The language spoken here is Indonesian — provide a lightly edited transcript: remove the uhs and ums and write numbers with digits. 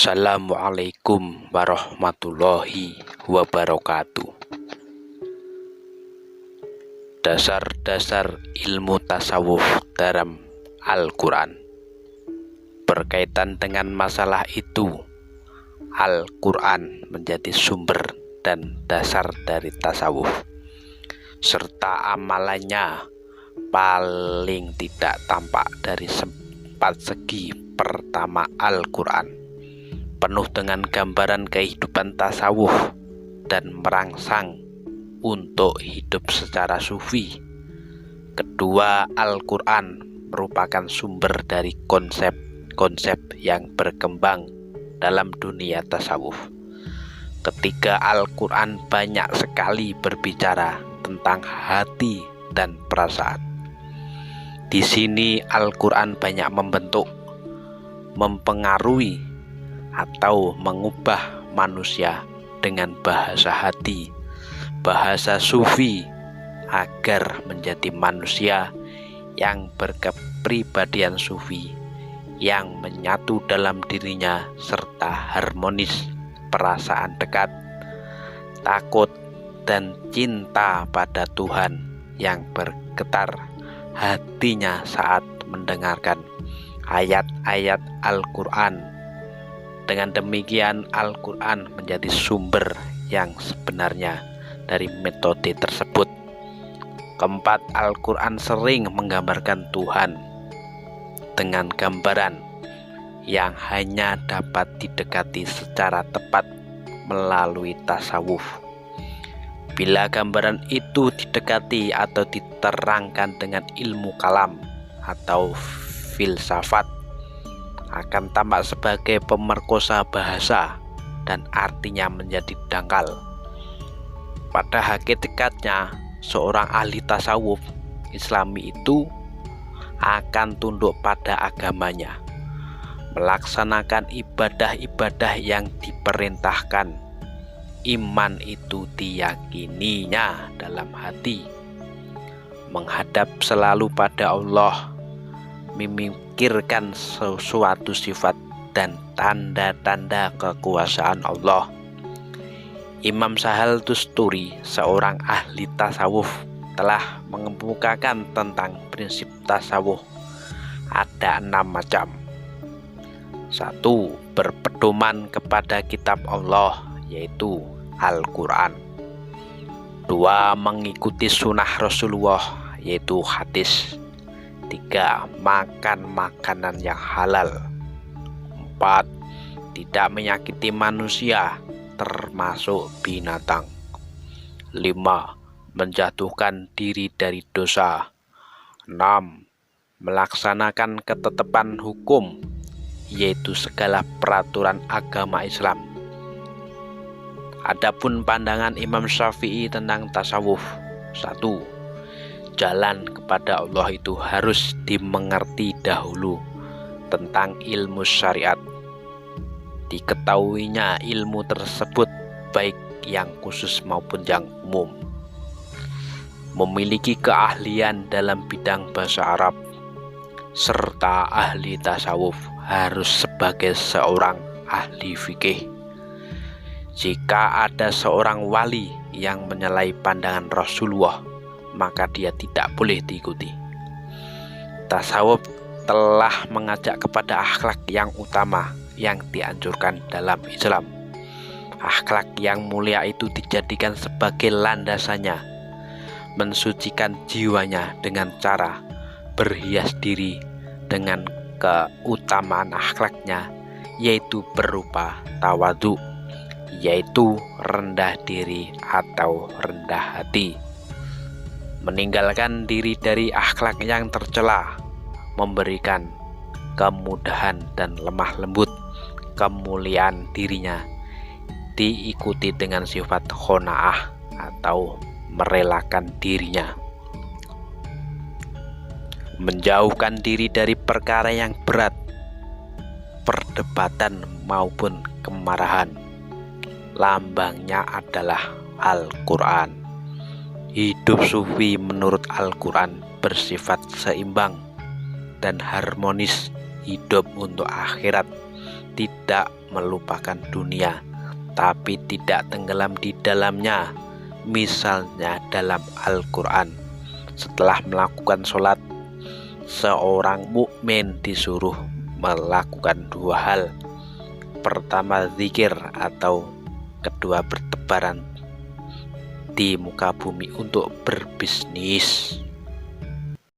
Assalamualaikum warahmatullahi wabarakatuh. Dasar-dasar ilmu tasawuf dalam Al-Quran. Berkaitan dengan masalah itu, Al-Quran menjadi sumber dan dasar dari tasawuf, serta amalannya paling tidak tampak dari 4 segi pertama Al-Quran, penuh dengan gambaran kehidupan tasawuf dan merangsang untuk hidup secara sufi. Kedua, Al-Quran merupakan sumber dari konsep-konsep yang berkembang dalam dunia tasawuf. Ketiga, Al-Quran banyak sekali berbicara tentang hati dan perasaan. Di sini Al-Quran banyak membentuk, mempengaruhi atau mengubah manusia dengan bahasa hati, bahasa sufi, agar menjadi manusia yang berkepribadian sufi, yang menyatu dalam dirinya serta harmonis perasaan dekat, takut, dan cinta pada Tuhan yang bergetar hatinya saat mendengarkan ayat-ayat Al-Quran. Dengan demikian, Al-Quran menjadi sumber yang sebenarnya dari metode tersebut. Keempat, Al-Quran sering menggambarkan Tuhan dengan gambaran yang hanya dapat didekati secara tepat melalui tasawuf. Bila gambaran itu didekati atau diterangkan dengan ilmu kalam atau filsafat, akan tampak sebagai pemerkosa bahasa dan artinya menjadi dangkal. Pada hakikatnya, seorang ahli tasawuf Islami itu akan tunduk pada agamanya, melaksanakan ibadah-ibadah yang diperintahkan. Iman itu diyakininya dalam hati, menghadap selalu pada Allah, memikirkan sesuatu sifat dan tanda-tanda kekuasaan Allah. Imam Sahal Tusturi, seorang ahli tasawuf, telah mengemukakan tentang prinsip tasawuf ada 6 macam. 1. Berpedoman kepada kitab Allah, yaitu Al-Quran. 2. Mengikuti sunnah Rasulullah, yaitu hadis. 3. Makan makanan yang halal. 4. Tidak menyakiti manusia, termasuk binatang. 5. Menjatuhkan diri dari dosa. 6. Melaksanakan ketetapan hukum, yaitu segala peraturan agama Islam. Adapun pandangan Imam Syafi'i tentang tasawuf: 1. Jalan kepada Allah itu harus dimengerti dahulu tentang ilmu syariat. Diketahuinya ilmu tersebut baik yang khusus maupun yang umum. Memiliki keahlian dalam bidang bahasa Arab, serta ahli tasawuf harus sebagai seorang ahli fikih. Jika ada seorang wali yang menyalahi pandangan Rasulullah, maka dia tidak boleh diikuti. Tasawuf telah mengajak kepada akhlak yang utama yang dianjurkan dalam Islam. Akhlak yang mulia itu dijadikan sebagai landasannya, mensucikan jiwanya dengan cara berhias diri dengan keutamaan akhlaknya, yaitu berupa tawadhu, yaitu rendah diri atau rendah hati, meninggalkan diri dari akhlak yang tercela, memberikan kemudahan dan lemah lembut. Kemuliaan dirinya diikuti dengan sifat qanaah atau merelakan dirinya, menjauhkan diri dari perkara yang berat, perdebatan maupun kemarahan. Lambangnya adalah Al-Quran. Hidup sufi menurut Al-Quran bersifat seimbang dan harmonis. Hidup untuk akhirat, tidak melupakan dunia, tapi tidak tenggelam di dalamnya. Misalnya dalam Al-Quran, setelah melakukan sholat, seorang mukmin disuruh melakukan dua hal. Pertama, zikir, atau kedua, bertebaran di muka bumi untuk berbisnis.